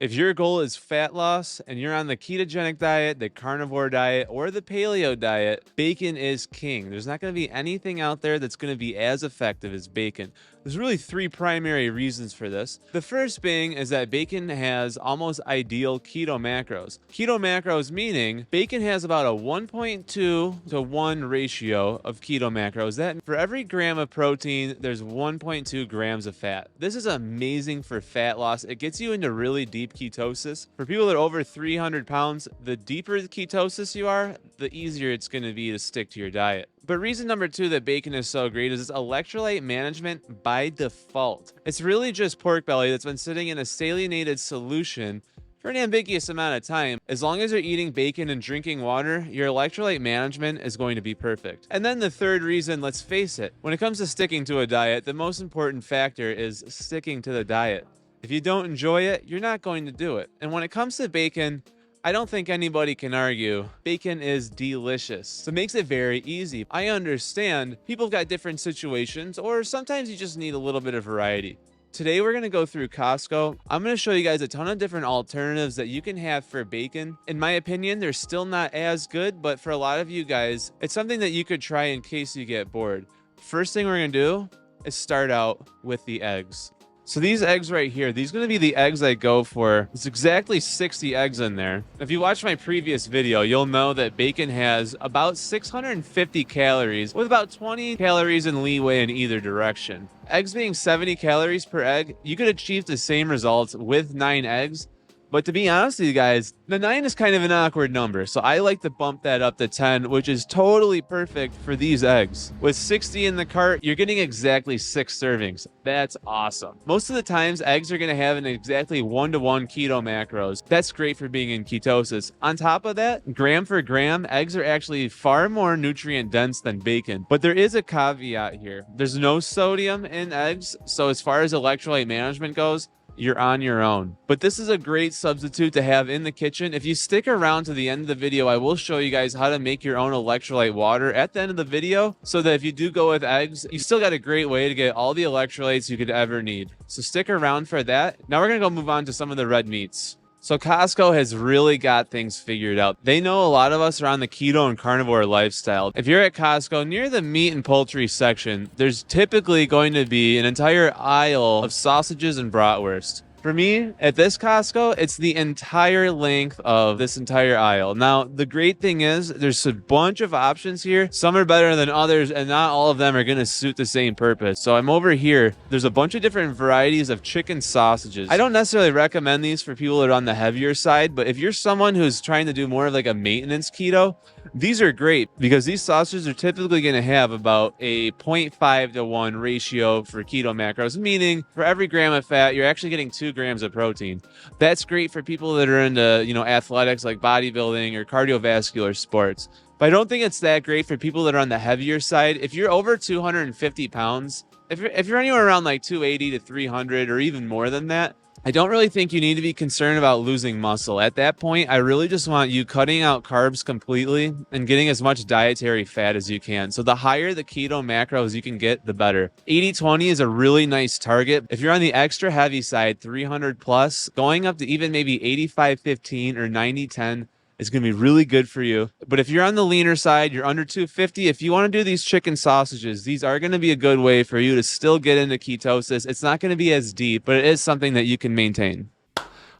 If your goal is fat loss and you're on the ketogenic diet, the carnivore diet, or the paleo diet, bacon is king. There's not going to be anything out there that's going to be as effective as bacon. There's really three primary reasons for this. The first being is that bacon has almost ideal keto macros. Keto macros meaning bacon has about a 1.2 to 1 ratio of keto macros. That for every gram of protein, there's 1.2 grams of fat. This is amazing for fat loss. It gets you into really deep ketosis. For people that are over 300 pounds, the deeper the ketosis you are, the easier it's going to be to stick to your diet. But reason number two that bacon is so great is it's electrolyte management by default. It's really just pork belly that's been sitting in a salinated solution for an ambiguous amount of time. As long as you're eating bacon and drinking water, your electrolyte management is going to be perfect. And then the third reason, let's face it, when it comes to sticking to a diet, the most important factor is sticking to the diet. If you don't enjoy it, you're not going to do it. And when it comes to bacon, I don't think anybody can argue. Bacon is delicious. So it makes it very easy. I understand people have got different situations, or sometimes you just need a little bit of variety. Today we're gonna go through Costco. I'm gonna show you guys a ton of different alternatives that you can have for bacon. In my opinion, they're still not as good, but for a lot of you guys, it's something that you could try in case you get bored. First thing we're gonna do is start out with the eggs. So these eggs right here, these are going to be the eggs I go for. It's exactly 60 eggs in there. If you watched my previous video, you'll know that bacon has about 650 calories with about 20 calories in leeway in either direction. Eggs being 70 calories per egg, you could achieve the same results with 9 eggs. But to be honest with you guys, the 9 is kind of an awkward number. So I like to bump that up to 10, which is totally perfect for these eggs. With 60 in the cart, you're getting exactly 6 servings. That's awesome. Most of the times, eggs are going to have an exactly 1-to-1 keto macros. That's great for being in ketosis. On top of that, gram for gram, eggs are actually far more nutrient dense than bacon. But there is a caveat here. There's no sodium in eggs. So as far as electrolyte management goes, you're on your own. But this is a great substitute to have in the kitchen. If you stick around to the end of the video, I will show you guys how to make your own electrolyte water at the end of the video, so that if you do go with eggs, you still got a great way to get all the electrolytes you could ever need. So stick around for that. Now we're gonna go move on to some of the red meats. So Costco has really got things figured out. They know a lot of us are on the keto and carnivore lifestyle. If you're at Costco, near the meat and poultry section, there's typically going to be an entire aisle of sausages and bratwurst. For me, at this Costco, it's the entire length of this entire aisle. Now, the great thing is there's a bunch of options here. Some are better than others, and not all of them are going to suit the same purpose. So I'm over here. There's a bunch of different varieties of chicken sausages. I don't necessarily recommend these for people that are on the heavier side, but if you're someone who's trying to do more of like a maintenance keto, these are great because these sausages are typically going to have about a 0.5-to-1 ratio for keto macros, meaning for every gram of fat, you're actually getting 2 grams of protein. That's great for people that are into, athletics like bodybuilding or cardiovascular sports. But I don't think it's that great for people that are on the heavier side. If you're over 250 pounds, if you're anywhere around like 280 to 300 or even more than that, I don't really think you need to be concerned about losing muscle. At that point, I really just want you cutting out carbs completely and getting as much dietary fat as you can. So the higher the keto macros you can get, the better. 80-20 is a really nice target. If you're on the extra heavy side, 300 plus, going up to even maybe 85-15 or 90-10, is going to be really good for you. But if you're on the leaner side, you're under 250, if you want to do these chicken sausages, these are going to be a good way for you to still get into ketosis. It's not going to be as deep, but it is something that you can maintain.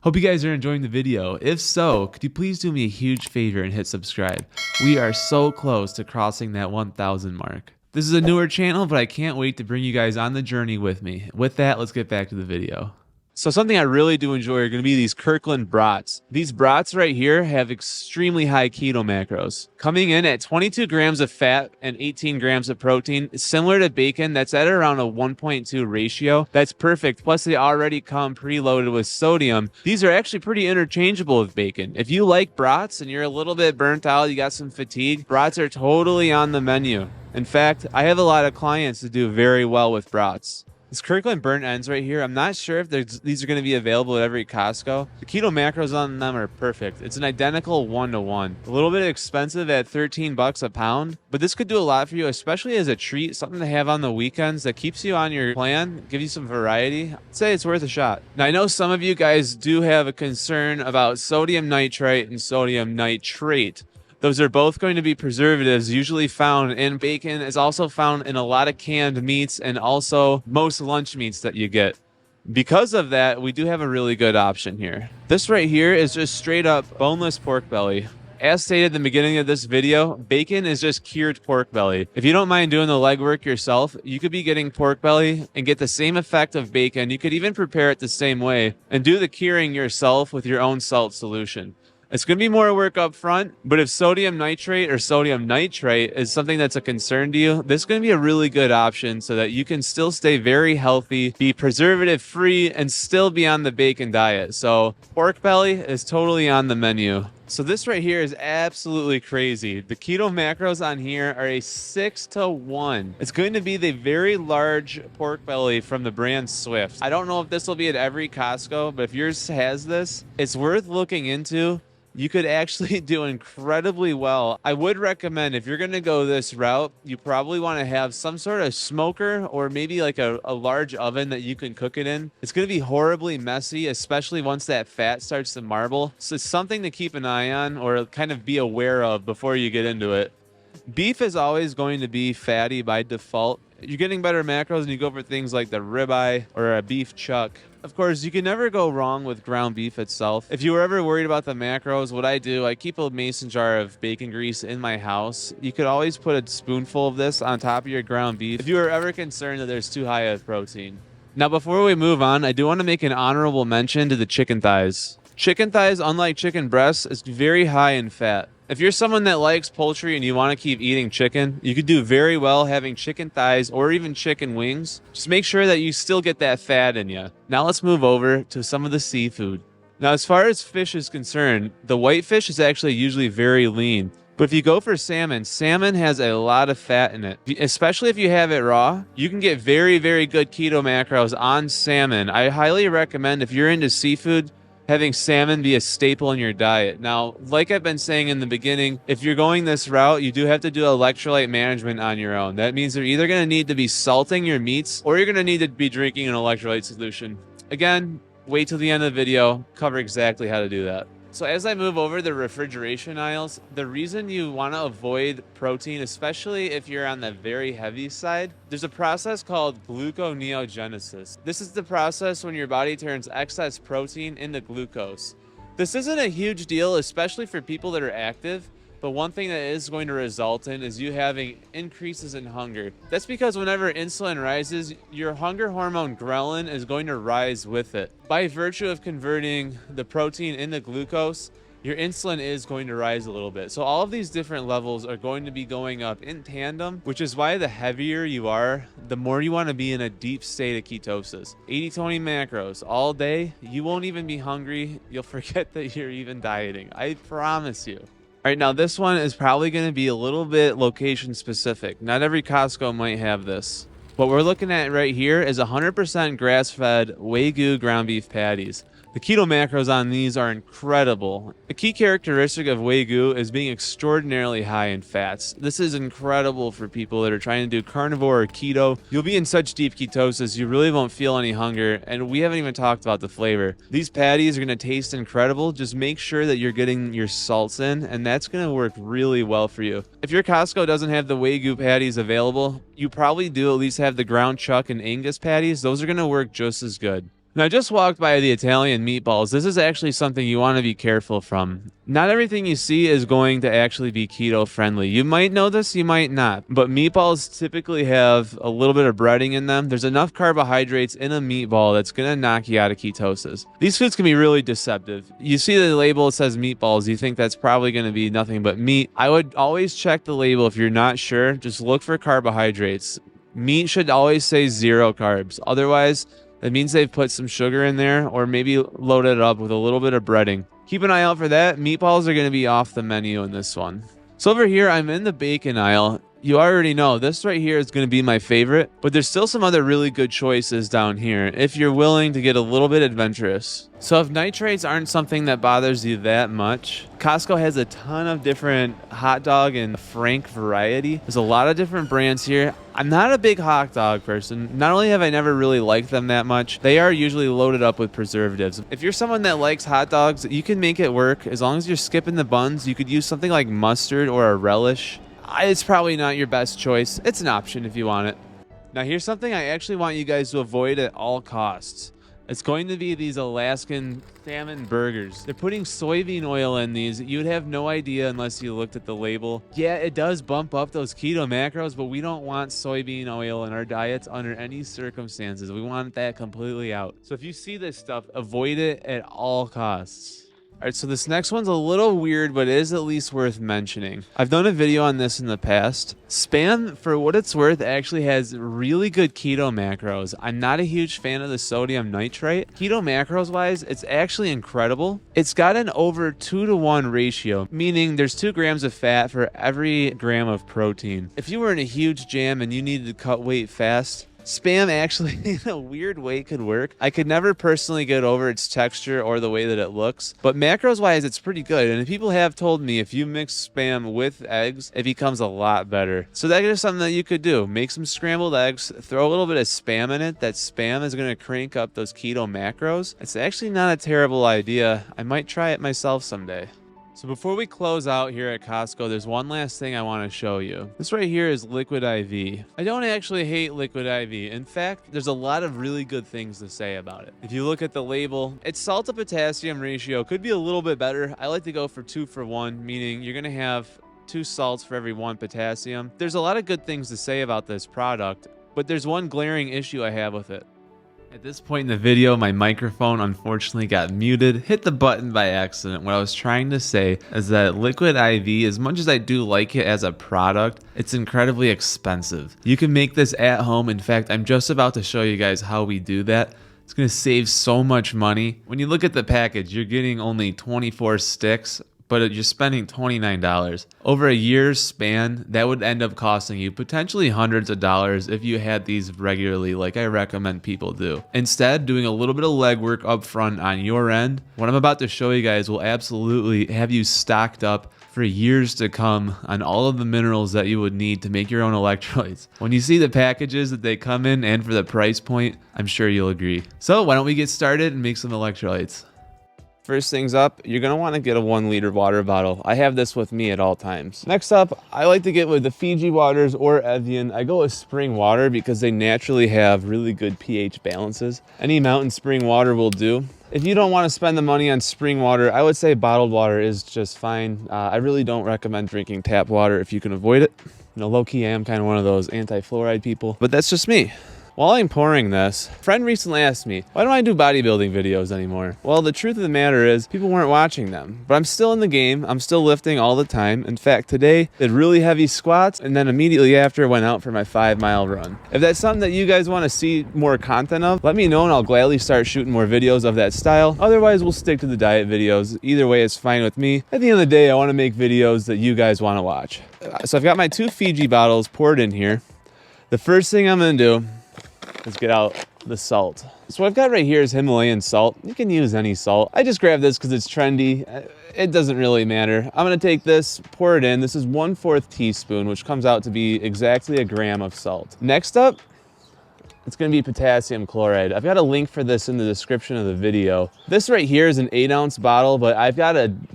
Hope you guys are enjoying the video. If so, could you please do me a huge favor and hit subscribe? We are so close to crossing that 1,000 mark. This is a newer channel, but I can't wait to bring you guys on the journey with me. With that, let's get back to the video. So something I really do enjoy are going to be these Kirkland Brats. These Brats right here have extremely high keto macros. Coming in at 22 grams of fat and 18 grams of protein, similar to bacon, that's at around a 1.2 ratio. That's perfect. Plus they already come preloaded with sodium. These are actually pretty interchangeable with bacon. If you like brats and you're a little bit burnt out, you got some fatigue, brats are totally on the menu. In fact, I have a lot of clients that do very well with brats. This Kirkland burnt ends right here, I'm not sure if these are going to be available at every Costco. The keto macros on them are perfect. It's an identical 1-to-1. A little bit expensive at 13 bucks a pound, but this could do a lot for you, especially as a treat, something to have on the weekends that keeps you on your plan, give you some variety. I'd say it's worth a shot. Now, I know some of you guys do have a concern about sodium nitrite and sodium nitrate. Those are both going to be preservatives usually found in bacon. It's also found in a lot of canned meats and also most lunch meats that you get. Because of that, we do have a really good option here. This right here is just straight up boneless pork belly. As stated in the beginning of this video, bacon is just cured pork belly. If you don't mind doing the legwork yourself, you could be getting pork belly and get the same effect of bacon. You could even prepare it the same way and do the curing yourself with your own salt solution. It's going to be more work up front, but if sodium nitrate or sodium nitrite is something that's a concern to you, this is going to be a really good option so that you can still stay very healthy, be preservative free, and still be on the bacon diet. So pork belly is totally on the menu. So this right here is absolutely crazy. The keto macros on here are a 6-to-1. It's going to be the very large pork belly from the brand Swift. I don't know if this will be at every Costco, but if yours has this, it's worth looking into. You could actually do incredibly well. I would recommend if you're going to go this route, you probably want to have some sort of smoker or maybe like a large oven that you can cook it in. It's going to be horribly messy, especially once that fat starts to marble. So it's something to keep an eye on or kind of be aware of before you get into it. Beef is always going to be fatty by default. You're getting better macros and you go for things like the ribeye or a beef chuck. Of course, you can never go wrong with ground beef itself. If you were ever worried about the macros, what I do, I keep a mason jar of bacon grease in my house. You could always put a spoonful of this on top of your ground beef if you were ever concerned that there's too high of protein. Now, before we move on, I do want to make an honorable mention to the chicken thighs. Chicken thighs, unlike chicken breasts, is very high in fat. If you're someone that likes poultry and you want to keep eating chicken, you could do very well having chicken thighs or even chicken wings. Just make sure that you still get that fat in you. Now let's move over to some of the seafood. Now, as far as fish is concerned, the whitefish is actually usually very lean. But if you go for salmon, salmon has a lot of fat in it. Especially if you have it raw, you can get very, very good keto macros on salmon. I highly recommend if you're into seafood, having salmon be a staple in your diet. Now, like I've been saying in the beginning, if you're going this route, you do have to do electrolyte management on your own. That means you're either going to need to be salting your meats or you're going to need to be drinking an electrolyte solution. Again, wait till the end of the video, cover exactly how to do that. So as I move over the refrigeration aisles, the reason you want to avoid protein, especially if you're on the very heavy side, there's a process called gluconeogenesis. This is the process when your body turns excess protein into glucose. This isn't a huge deal, especially for people that are active, but one thing that is going to result in is you having increases in hunger. That's because whenever insulin rises, your hunger hormone ghrelin is going to rise with it. By virtue of converting the protein into glucose, your insulin is going to rise a little bit. So all of these different levels are going to be going up in tandem, which is why the heavier you are, the more you want to be in a deep state of ketosis. 80-20 macros all day, you won't even be hungry. You'll forget that you're even dieting. I promise you. All right, now this one is probably going to be a little bit location specific. Not every Costco might have this. What we're looking at right here is 100% grass-fed Wagyu ground beef patties. The keto macros on these are incredible. A key characteristic of Wagyu is being extraordinarily high in fats. This is incredible for people that are trying to do carnivore or keto. You'll be in such deep ketosis, you really won't feel any hunger, and we haven't even talked about the flavor. These patties are going to taste incredible. Just make sure that you're getting your salts in, and that's going to work really well for you. If your Costco doesn't have the Wagyu patties available, you probably do at least have the ground chuck and Angus patties. Those are going to work just as good. Now, I just walked by the Italian meatballs. This is actually something you want to be careful from. Not everything you see is going to actually be keto friendly. You might know this, you might not. But meatballs typically have a little bit of breading in them. There's enough carbohydrates in a meatball that's going to knock you out of ketosis. These foods can be really deceptive. You see the label, it says meatballs. You think that's probably going to be nothing but meat. I would always check the label if you're not sure. Just look for carbohydrates. Meat should always say 0 carbs. Otherwise, that means they've put some sugar in there or maybe loaded it up with a little bit of breading. Keep an eye out for that. Meatballs are going to be off the menu in this one. So over here, I'm in the bacon aisle. You already know this right here is going to be my favorite, but there's still some other really good choices down here if you're willing to get a little bit adventurous. So if nitrates aren't something that bothers you that much, Costco has a ton of different hot dog and Frank variety. There's a lot of different brands here. I'm not a big hot dog person. Not only have I never really liked them that much, they are usually loaded up with preservatives. If you're someone that likes hot dogs, you can make it work. As long as you're skipping the buns, you could use something like mustard or a relish. It's probably not your best choice. It's an option if you want it. Now here's something I actually want you guys to avoid at all costs. It's going to be these Alaskan salmon burgers. They're putting soybean oil in these. You'd have no idea unless you looked at the label. Yeah, it does bump up those keto macros, but we don't want soybean oil in our diets under any circumstances. We want that completely out. So if you see this stuff, avoid it at all costs. All right, so this next one's a little weird, but it is at least worth mentioning. I've done a video on this in the past. Spam, for what it's worth, actually has really good keto macros. I'm not a huge fan of the sodium nitrite. Keto macros wise, it's actually incredible. It's got an over 2-to-1 ratio, meaning there's 2 grams of fat for every gram of protein. If you were in a huge jam and you needed to cut weight fast, Spam actually, in a weird way, could work. I could never personally get over its texture or the way that it looks, but macros wise, it's pretty good. And people have told me if you mix Spam with eggs, it becomes a lot better. So that is something that you could do. Make some scrambled eggs, throw a little bit of Spam in it. That Spam is going to crank up those keto macros. It's actually not a terrible idea. I might try it myself someday. So before we close out here at Costco, there's one last thing I want to show you. This right here is Liquid IV. I don't actually hate Liquid IV. In fact, there's a lot of really good things to say about it. If you look at the label, its salt to potassium ratio could be a little bit better. I like to go for 2 for 1, meaning you're going to have 2 salts for every 1 potassium. There's a lot of good things to say about this product, but there's one glaring issue I have with it. At this point in the video, my microphone unfortunately got muted. Hit the button by accident. What I was trying to say is that Liquid IV, as much as I do like it as a product, it's incredibly expensive. You can make this at home. In fact, I'm just about to show you guys how we do that. It's going to save so much money. When you look at the package, you're getting only 24 sticks, but you're spending $29. Over a year's span, that would end up costing you potentially hundreds of dollars if you had these regularly, like I recommend people do. Instead, doing a little bit of legwork up front on your end, what I'm about to show you guys will absolutely have you stocked up for years to come on all of the minerals that you would need to make your own electrolytes. When you see the packages that they come in and for the price point, I'm sure you'll agree. So why don't we get started and make some electrolytes? First things up, you're going to want to get a 1-liter water bottle. I have this with me at all times. Next up, I like to get with the Fiji waters or Evian. I go with spring water because they naturally have really good pH balances. Any mountain spring water will do. If you don't want to spend the money on spring water, I would say bottled water is just fine. I really don't recommend drinking tap water if you can avoid it. You know, low-key, I am kind of one of those anti-fluoride people, but that's just me. While I'm pouring this, a friend recently asked me, why don't I do bodybuilding videos anymore? Well, the truth of the matter is people weren't watching them, but I'm still in the game. I'm still lifting all the time. In fact, today did really heavy squats and then immediately after went out for my 5-mile run. If that's something that you guys want to see more content of, let me know and I'll gladly start shooting more videos of that style. Otherwise, we'll stick to the diet videos. Either way is fine with me. At the end of the day, I want to make videos that you guys want to watch. So I've got my 2 Fiji bottles poured in here. The first thing I'm going to do is get out the salt. So what I've got right here is Himalayan salt. You can use any salt. I just grabbed this because it's trendy. It doesn't really matter. I'm gonna take this, pour it in. This is 1/4 teaspoon, which comes out to be exactly a gram of salt. Next up, it's gonna be potassium chloride. I've got a link for this in the description of the video. This right here is an 8-ounce bottle, but I've got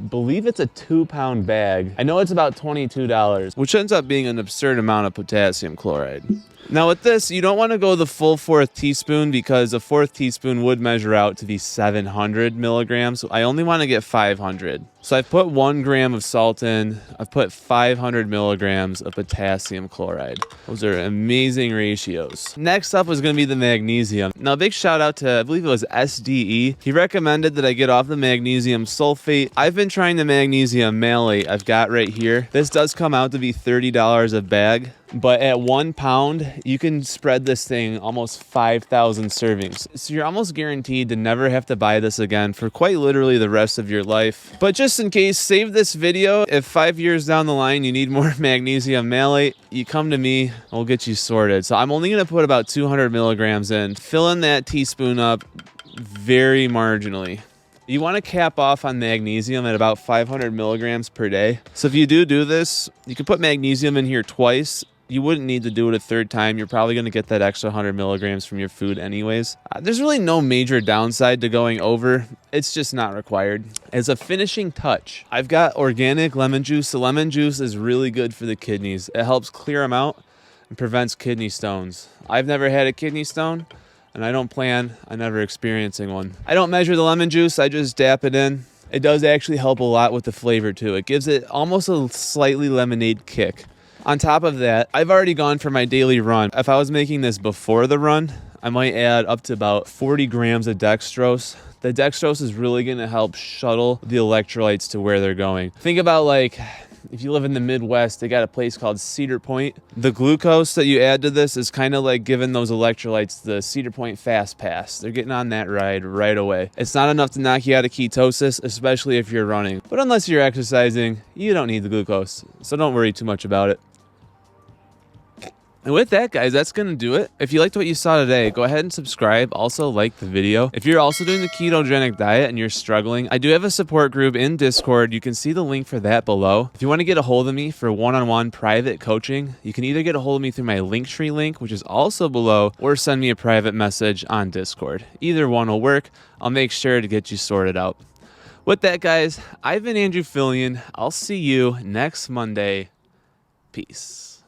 believe it's a 2-pound bag. I know it's about $22, which ends up being an absurd amount of potassium chloride. Now with this, you don't want to go the full 4th teaspoon because a 4th teaspoon would measure out to be 700 milligrams. So I only want to get 500. So I've put 1 gram of salt in. I've put 500 milligrams of potassium chloride. Those are amazing ratios. Next up is going to be the magnesium. Now big shout out to, I believe it was SDE. He recommended that I get off the magnesium sulfate. I've been trying the magnesium malate I've got right here. This does come out to be $30 a bag. But at 1 pound, you can spread this thing almost 5,000 servings. So you're almost guaranteed to never have to buy this again for quite literally the rest of your life. But just in case, save this video. If 5 years down the line you need more magnesium malate, you come to me, we'll get you sorted. So I'm only gonna put about 200 milligrams in, filling that teaspoon up very marginally. You want to cap off on magnesium at about 500 milligrams per day. So if you do this, you can put magnesium in here twice. You wouldn't need to do it a third time. You're probably going to get that extra 100 milligrams from your food anyways. There's really no major downside to going over. It's just not required. As a finishing touch, I've got organic lemon juice. The lemon juice is really good for the kidneys. It helps clear them out and prevents kidney stones. I've never had a kidney stone, and I don't plan on ever experiencing one. I don't measure the lemon juice, I just dap it in. It does actually help a lot with the flavor too. It gives it almost a slightly lemonade kick. On top of that, I've already gone for my daily run. If I was making this before the run, I might add up to about 40 grams of dextrose. The dextrose is really gonna help shuttle the electrolytes to where they're going. Think about like, if you live in the Midwest, they got a place called Cedar Point. The glucose that you add to this is kind of like giving those electrolytes the Cedar Point fast pass. They're getting on that ride right away. It's not enough to knock you out of ketosis, especially if you're running. But unless you're exercising, you don't need the glucose. So don't worry too much about it. And with that, guys, that's going to do it. If you liked what you saw today, go ahead and subscribe. Also, like the video. If you're also doing the ketogenic diet and you're struggling, I do have a support group in Discord. You can see the link for that below. If you want to get a hold of me for one-on-one private coaching, you can either get a hold of me through my Linktree link, which is also below, or send me a private message on Discord. Either one will work. I'll make sure to get you sorted out. With that, guys, I've been Andrew Fillion. I'll see you next Monday. Peace.